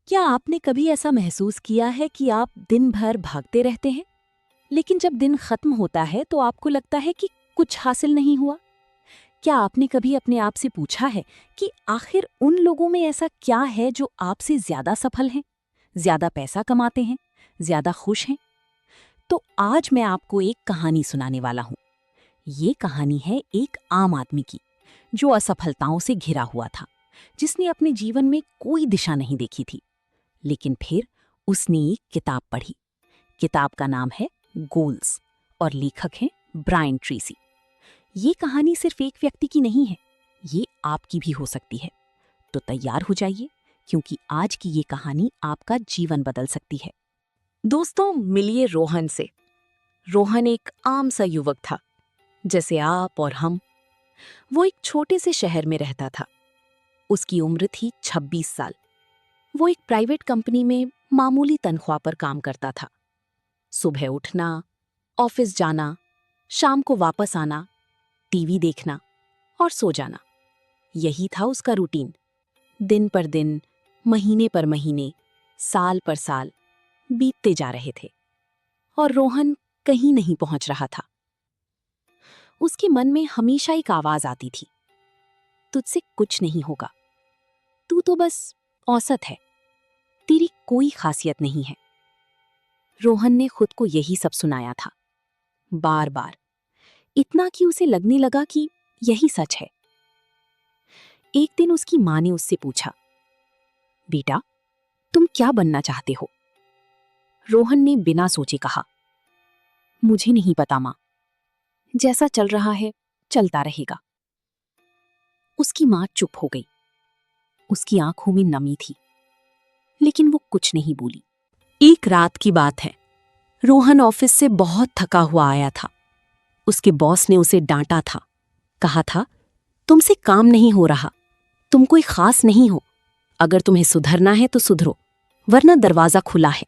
क्या आपने कभी ऐसा महसूस किया है कि आप दिन भर भागते रहते हैं, लेकिन जब दिन खत्म होता है तो आपको लगता है कि कुछ हासिल नहीं हुआ? क्या आपने कभी अपने आप से पूछा है कि आखिर उन लोगों में ऐसा क्या है जो आपसे ज्यादा सफल हैं, ज्यादा पैसा कमाते हैं, ज्यादा खुश हैं? तो आज मैं आपको एक कहानी सुनाने वाला हूँ। ये कहानी है एक आम आदमी की, जो असफलताओं से घिरा हुआ था, जिसने अपने जीवन में कोई दिशा नहीं देखी थी। लेकिन फिर उसने एक किताब पढ़ी। किताब का नाम है गोल्स और लेखक हैं ब्रायन ट्रेसी। ये कहानी सिर्फ एक व्यक्ति की नहीं है, ये आपकी भी हो सकती है। तो तैयार हो जाइए, क्योंकि आज की ये कहानी आपका जीवन बदल सकती है। दोस्तों, मिलिए रोहन से। रोहन एक आम सा युवक था, जैसे आप और हम। वो एक छोटे से शहर में रहता था। उसकी उम्र थी 26 साल। वो एक प्राइवेट कंपनी में मामूली तनख्वाह पर काम करता था। सुबह उठना, ऑफिस जाना, शाम को वापस आना, टीवी देखना और सो जाना, यही था उसका रूटीन। दिन पर दिन, महीने पर महीने, साल पर साल बीतते जा रहे थे और रोहन कहीं नहीं पहुंच रहा था। उसके मन में हमेशा एक आवाज आती थी, तुझसे कुछ नहीं होगा, तू तो बस औसत है, तेरी कोई खासियत नहीं है। रोहन ने खुद को यही सब सुनाया था, बार बार, इतना कि उसे लगने लगा कि यही सच है। एक दिन उसकी माँ ने उससे पूछा, बेटा, तुम क्या बनना चाहते हो? रोहन ने बिना सोचे कहा, मुझे नहीं पता माँ, जैसा चल रहा है चलता रहेगा। उसकी माँ चुप हो गई। उसकी आंखों में नमी थी, लेकिन वो कुछ नहीं बोली। एक रात की बात है। रोहन ऑफिस से बहुत थका हुआ आया था। उसके बॉस ने उसे डांटा था, कहा था, तुमसे काम नहीं हो रहा, तुम कोई खास नहीं हो, अगर तुम्हें सुधरना है तो सुधरो, वरना दरवाजा खुला है।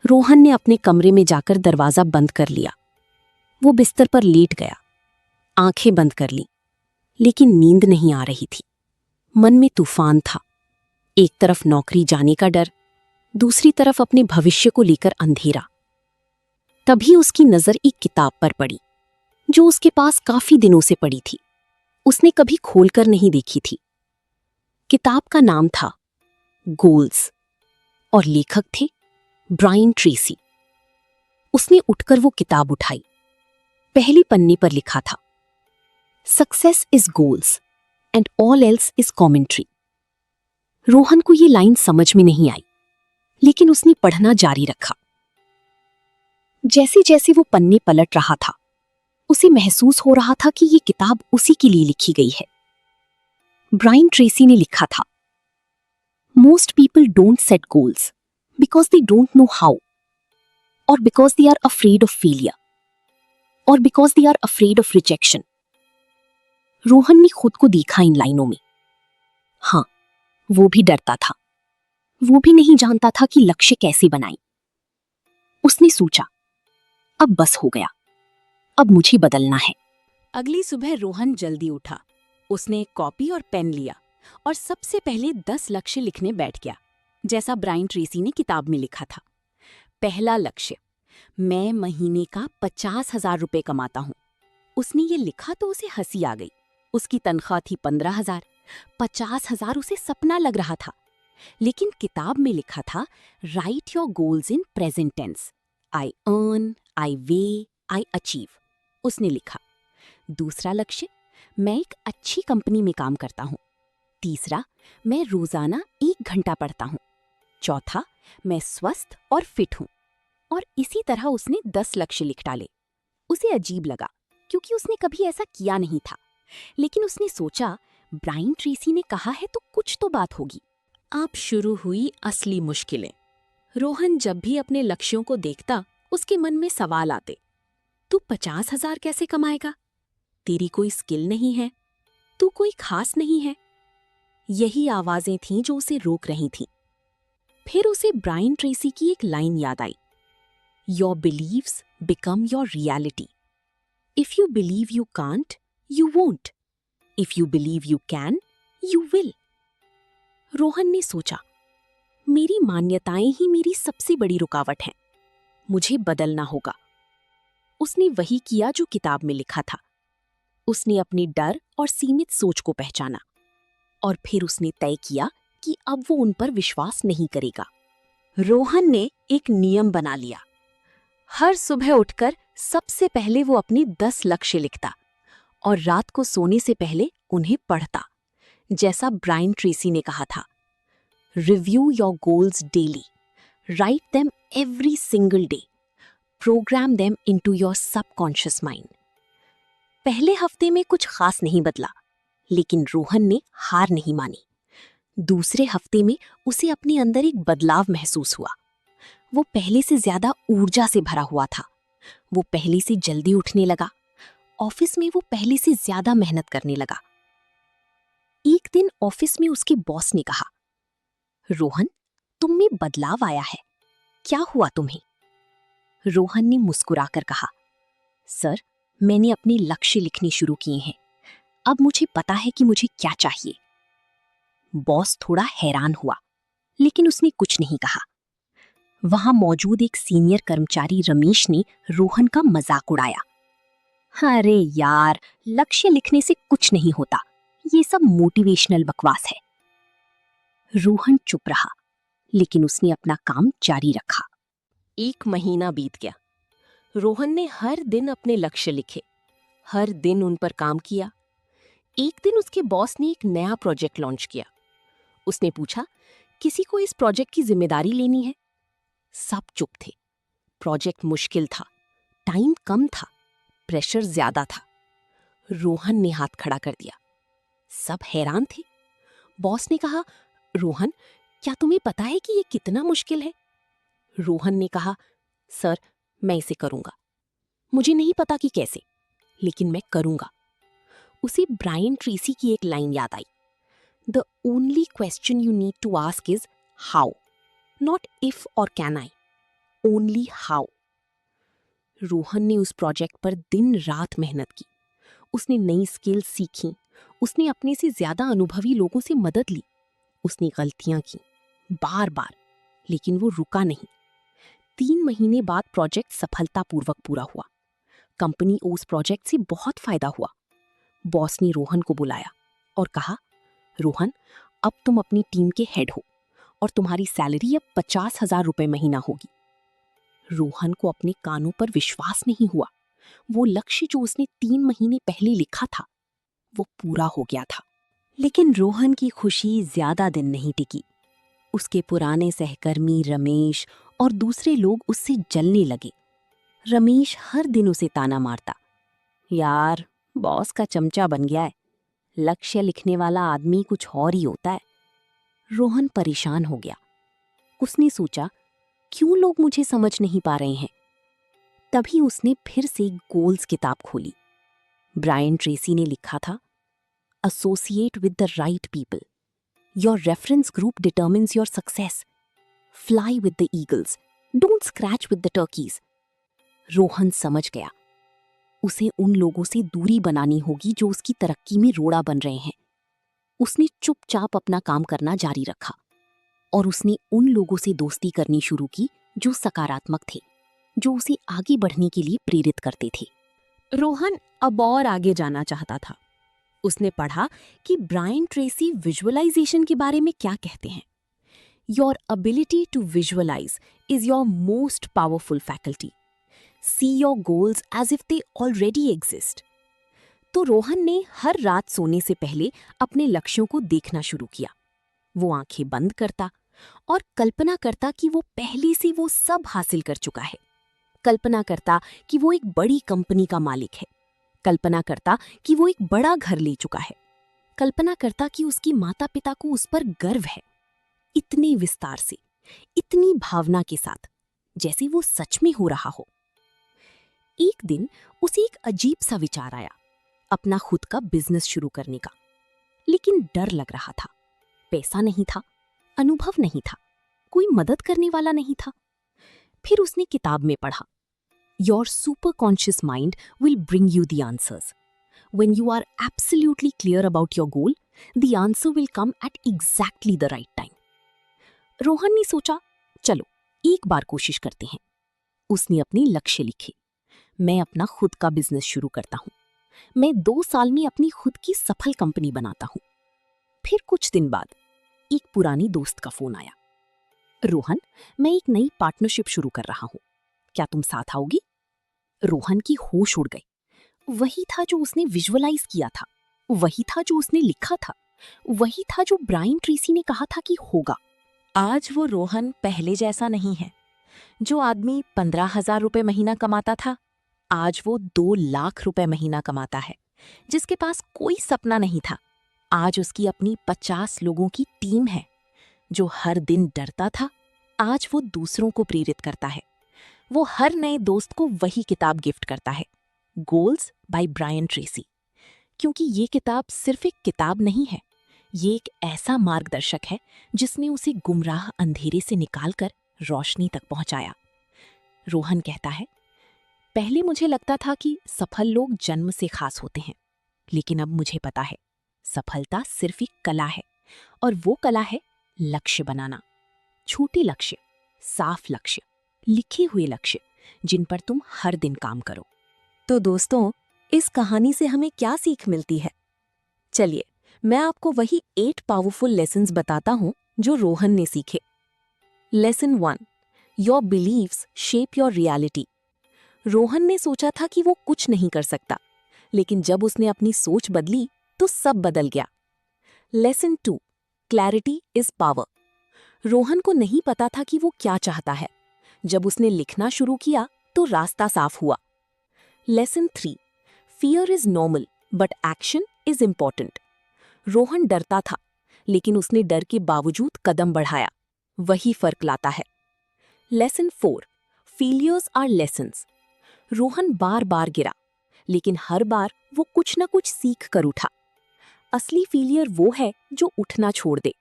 रोहन ने अपने कमरे में जाकर दरवाजा बंद कर लिया। वो बिस्तर पर लेट गया, आंखें बंद कर ली, लेकिन नींद नहीं आ रही थी। मन में तूफान था। एक तरफ नौकरी जाने का डर, दूसरी तरफ अपने भविष्य को लेकर अंधेरा। तभी उसकी नजर एक किताब पर पड़ी, जो उसके पास काफी दिनों से पड़ी थी। उसने कभी खोलकर नहीं देखी थी। किताब का नाम था गोल्स और लेखक थे ब्रायन ट्रेसी। उसने उठकर वो किताब उठाई। पहले पन्ने पर लिखा था, success is goals and all else is commentary. Rohan को ये लाइन समझ में नहीं आई, लेकिन उसने पढ़ना जारी रखा। जैसे जैसे वो पन्ने पलट रहा था, उसे महसूस हो रहा था कि ये किताब उसी के लिए लिखी गई है। ब्रायन ट्रेसी ने लिखा था, most people don't set goals because they don't know how, और because they are afraid of failure, और because they are afraid of rejection. Rohan ने खुद को देखा इन लाइनों में। हाँ, वो भी डरता था। वो भी नहीं जानता था कि लक्ष्य कैसे बनाए। उसने सोचा, अब बस हो गया, अब मुझे बदलना है। अगली सुबह रोहन जल्दी उठा। उसने एक कॉपी और पेन लिया और सबसे पहले 10 लक्ष्य लिखने बैठ गया, जैसा ब्रायन ट्रेसी ने किताब में लिखा था। पहला लक्ष्य, मैं महीने का 50,000 रुपए कमाता हूँ। उसने ये लिखा तो उसे हंसी आ गई। उसकी तनख्वाह थी 15,000। 50,000 उसे सपना लग रहा था। लेकिन किताब में लिखा था, write your goals in present tense, I earn, I weigh, I achieve. उसने लिखा। दूसरा लक्ष्य, मैं एक अच्छी कंपनी में काम करता हूँ। तीसरा, मैं रोजाना 1 घंटा पढ़ता हूँ। चौथा, मैं स्वस्थ और फिट हूँ। और इसी तरह उसने 10 लक्ष्य लिख डाले। उसे अजीब लगा, क्योंकि उसने कभी ऐसा किया नहीं था। लेकिन उसने सोचा, ब्रायन ट्रेसी ने कहा है तो कुछ तो बात होगी। अब शुरू हुई असली मुश्किलें। रोहन जब भी अपने लक्ष्यों को देखता, उसके मन में सवाल आते। तू 50,000 कैसे कमाएगा? तेरी कोई स्किल नहीं है, तू कोई खास नहीं है। यही आवाजें थीं जो उसे रोक रही थीं। फिर उसे ब्रायन ट्रेसी की एक लाइन याद आई, your beliefs become your reality. If you believe you can't, you won't. If you believe you can, you will. Rohan ने सोचा, मेरी मान्यताएं ही मेरी सबसे बड़ी रुकावट हैं। मुझे बदलना होगा। उसने वही किया जो किताब में लिखा था। उसने अपनी डर और सीमित सोच को पहचाना और फिर उसने तय किया कि अब वो उन पर विश्वास नहीं करेगा। रोहन ने एक नियम बना लिया। हर सुबह उठकर सबसे पहले वो अपने 10 लक्ष्य लिखता और रात को सोने से पहले उन्हें पढ़ता। जैसा ब्रायन ट्रेसी ने कहा था, review your goals daily, write them every single day, program them into your subconscious mind. पहले हफ्ते में कुछ खास नहीं बदला, लेकिन रोहन ने हार नहीं मानी। दूसरे हफ्ते में उसे अपने अंदर एक बदलाव महसूस हुआ। वो पहले से ज्यादा ऊर्जा से भरा हुआ था। वो पहले से जल्दी उठने लगा। ऑफिस में वो पहले से ज्यादा मेहनत करने लगा। एक दिन ऑफिस में उसके बॉस ने कहा, रोहन, तुम में बदलाव आया है, क्या हुआ तुम्हें? रोहन ने मुस्कुराकर कहा, सर, मैंने अपने लक्ष्य लिखने शुरू किए हैं। अब मुझे पता है कि मुझे क्या चाहिए। बॉस थोड़ा हैरान हुआ, लेकिन उसने कुछ नहीं कहा। वहां मौजूद एक सीनियर कर्मचारी रमेश ने रोहन का मजाक उड़ाया। अरे यार, लक्ष्य लिखने से कुछ नहीं होता, ये सब मोटिवेशनल बकवास है। रोहन चुप रहा, लेकिन उसने अपना काम जारी रखा। 1 महीना बीत गया। रोहन ने हर दिन अपने लक्ष्य लिखे, हर दिन उन पर काम किया। एक दिन उसके बॉस ने एक नया प्रोजेक्ट लॉन्च किया। उसने पूछा, किसी को इस प्रोजेक्ट की जिम्मेदारी लेनी है? सब चुप थे। प्रोजेक्ट मुश्किल था, टाइम कम था, प्रेशर ज्यादा था। रोहन ने हाथ खड़ा कर दिया। सब हैरान थे। बॉस ने कहा, रोहन, क्या तुम्हें पता है कि ये कितना मुश्किल है? रोहन ने कहा, सर, मैं इसे करूंगा। मुझे नहीं पता कि कैसे, लेकिन मैं करूंगा। उसे ब्रायन ट्रेसी की एक लाइन याद आई, the only question you need to ask is how, not if और can I, only how. Rohan ने उस प्रोजेक्ट पर दिन रात मेहनत की। उसने नई स्किल्स सीखी। उसने अपने से ज्यादा अनुभवी लोगों से मदद ली। उसने गलतियां की, बार बार, लेकिन वो रुका नहीं। 3 महीने बाद प्रोजेक्ट सफलतापूर्वक पूरा हुआ। कंपनी को उस प्रोजेक्ट से बहुत फायदा हुआ। बॉस ने रोहन को बुलाया और कहा, रोहन, अब तुम अपनी टीम के हेड हो और तुम्हारी सैलरी अब 50,000 रुपए महीना होगी। रोहन को अपने कानों पर विश्वास नहीं हुआ। वो लक्ष्य जो उसने 3 महीने पहले लिखा था, वो पूरा हो गया था। लेकिन रोहन की खुशी ज्यादा दिन नहीं टिकी। उसके पुराने सहकर्मी रमेश और दूसरे लोग उससे जलने लगे। रमेश हर दिन उसे ताना मारता, यार, बॉस का चमचा बन गया है, लक्ष्य लिखने वाला आदमी कुछ और ही होता है। रोहन परेशान हो गया। उसने सोचा, क्यों लोग मुझे समझ नहीं पा रहे हैं? तभी उसने फिर से गोल्स किताब खोली। ब्रायन ट्रेसी ने लिखा था, associate with the right people, your reference group determines your success, fly with the eagles, don't scratch with the Turkey's. Rohan समझ गया, उसे उन लोगों से दूरी बनानी होगी जो उसकी तरक्की में रोड़ा बन रहे हैं। उसने चुपचाप अपना काम करना जारी रखा और उसने उन लोगों से दोस्ती करनी शुरू की जो सकारात्मक थे, जो उसे आगे बढ़ने के लिए प्रेरित करते थे। रोहन अब और आगे जाना चाहता था। उसने पढ़ा कि ब्रायन ट्रेसी विजुअलाइजेशन के बारे में क्या कहते हैं। Your ability to visualise is your most powerful faculty. See your goals as if they already exist. तो रोहन ने हर रात सोने से पहले अपने लक्ष्यों को देखना शुरू किया। वो आंखें बंद करता और कल्पना करता कि वो पहले से वो सब हासिल कर चुका है। कल्पना करता कि वो एक बड़ी कंपनी का मालिक है। कल्पना करता कि वो एक बड़ा घर ले चुका है। कल्पना करता कि उसकी माता पिता को उस पर गर्व है। इतने विस्तार से, इतनी भावना के साथ, जैसे वो सच में हो रहा हो। एक दिन उसे एक अजीब सा विचार आया, अपना खुद का बिजनेस शुरू करने का। लेकिन डर लग रहा था। पैसा नहीं था, अनुभव नहीं था, कोई मदद करने वाला नहीं था। फिर उसने किताब में पढ़ा, your superconscious mind will bring you the answers. When you are absolutely clear about your goal, the answer will come at exactly the right time. Rohan ने सोचा, चलो एक बार कोशिश करते हैं। उसने अपने लक्ष्य लिखे। मैं अपना खुद का बिजनेस शुरू करता हूँ। मैं 2 साल में अपनी खुद की सफल कंपनी बनाता हूँ। फिर कुछ दिन बाद एक पुरानी दोस्त का फोन आया। रोहन, मैं एक नई पार्टनरशिप शुरू कर रहा हूँ, क्या तुम साथ आओगी? रोहन की होश उड़ गई। वही था जो उसने विजुअलाइज किया था, वही था जो उसने लिखा था, वही था जो ब्रायन ट्रेसी ने कहा था कि होगा। आज वो रोहन पहले जैसा नहीं है। जो आदमी 15,000 रुपए महीना कमाता था, आज वो 2 लाख रुपए महीना कमाता है। जिसके पास कोई सपना नहीं था, आज उसकी अपनी 50 लोगों की टीम है। जो हर दिन डरता था, आज वो दूसरों को प्रेरित करता है। वो हर नए दोस्त को वही किताब गिफ्ट करता है, गोल्स बाय ब्रायन ट्रेसी। क्योंकि ये किताब सिर्फ एक किताब नहीं है, ये एक ऐसा मार्गदर्शक है जिसने उसे गुमराह अंधेरे से निकालकर रोशनी तक पहुंचाया। रोहन कहता है, पहले मुझे लगता था कि सफल लोग जन्म से खास होते हैं, लेकिन अब मुझे पता है सफलता सिर्फ एक कला है, और वो कला है लक्ष्य बनाना। छोटे लक्ष्य, साफ लक्ष्य, लिखे हुए लक्ष्य, जिन पर तुम हर दिन काम करो। तो दोस्तों, इस कहानी से हमें क्या सीख मिलती है? चलिए, मैं आपको वही 8 पावरफुल लेसन्स बताता हूं जो रोहन ने सीखे। Lesson 1, your beliefs shape your reality. Rohan ने सोचा था कि वो कुछ नहीं कर सकता, लेकिन जब उसने अपनी सोच बदली तो सब बदल गया। Lesson 2, clarity is power. Rohan को नहीं पता था कि वो क्या चाहता है। जब उसने लिखना शुरू किया तो रास्ता साफ हुआ। Lesson 3, fear is normal but action is important. Rohan डरता था, लेकिन उसने डर के बावजूद कदम बढ़ाया। वही फर्क लाता है। Lesson 4, failures are lessons. Rohan बार बार गिरा, लेकिन हर बार वो कुछ न कुछ सीख कर उठा। असली फेलियर वो है जो उठना छोड़ दे।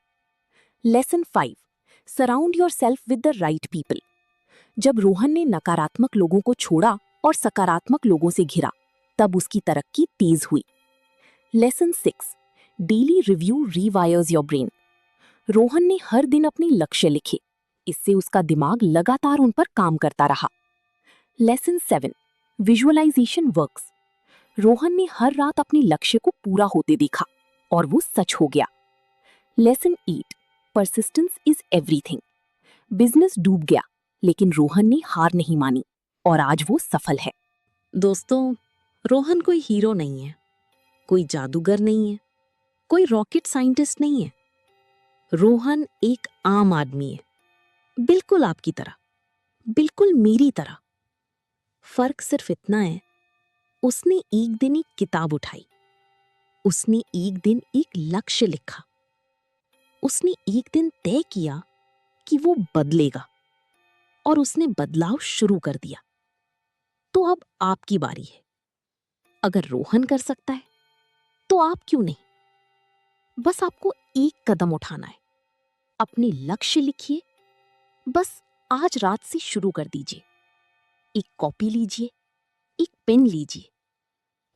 Lesson 5, surround yourself with the right people. जब रोहन ने नकारात्मक लोगों को छोड़ा और सकारात्मक लोगों से घिरा, तब उसकी तरक्की तेज हुई। Lesson 6, daily review rewires your brain. Rohan ने हर दिन अपने लक्ष्य लिखे, इससे उसका दिमाग लगातार उन पर काम करता रहा। Lesson 7, visualisation works. रोहन ने हर रात अपने लक्ष्य को पूरा होते देखा और वो सच हो गया। Lesson 8, persistence is everything. Business डूब गया, लेकिन रोहन ने हार नहीं मानी और आज वो सफल है। दोस्तों, रोहन कोई हीरो नहीं है, कोई जादूगर नहीं है, कोई रॉकेट साइंटिस्ट नहीं है। रोहन एक आम आदमी है, बिल्कुल आपकी तरह, बिल्कुल मेरी तरह। फर्क सिर्फ इतना है, उसने एक दिन एक किताब उठाई, उसने एक दिन एक लक्ष्य लिखा, उसने एक दिन तय किया कि वो बदलेगा, और उसने बदलाव शुरू कर दिया। तो अब आपकी बारी है। अगर रोहन कर सकता है, तो आप क्यों नहीं? बस आपको एक कदम उठाना है। अपने लक्ष्य लिखिए, बस आज रात से शुरू कर दीजिए। एक कॉपी लीजिए, एक पेन लीजिए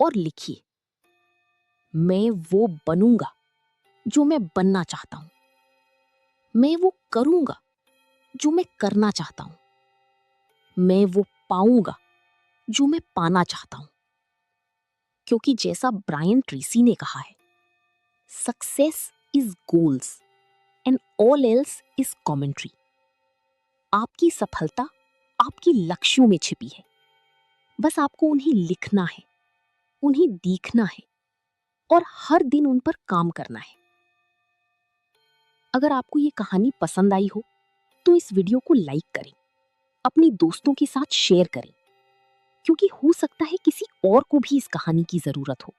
और लिखिए, मैं वो बनूंगा जो मैं बनना चाहता हूं। मैं वो करूंगा जो मैं करना चाहता हूं। मैं वो पाऊंगा जो मैं पाना चाहता हूं। क्योंकि जैसा ब्रायन ट्रेसी ने कहा है, success is goals and all else is commentary. आपकी सफलता आपके लक्ष्यों में छिपी है। बस आपको उन्हें लिखना है, उन्हें देखना है और हर दिन उन पर काम करना है। अगर आपको ये कहानी पसंद आई हो तो इस वीडियो को लाइक करें, अपने दोस्तों के साथ शेयर करें, क्योंकि हो सकता है किसी और को भी इस कहानी की जरूरत हो।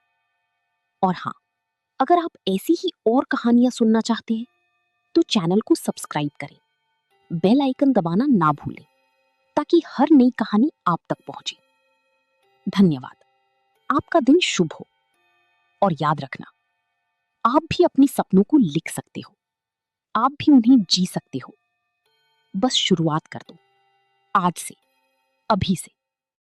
और हाँ, अगर आप ऐसी ही और कहानियां सुनना चाहते हैं तो चैनल को सब्सक्राइब करें, बेल आइकन दबाना ना भूलें, ताकि हर नई कहानी आप तक पहुंचे। धन्यवाद। आपका दिन शुभ हो। और याद रखना, आप भी अपने सपनों को लिख सकते हो, आप भी उन्हें जी सकते हो। बस शुरुआत कर दो, आज से, अभी से।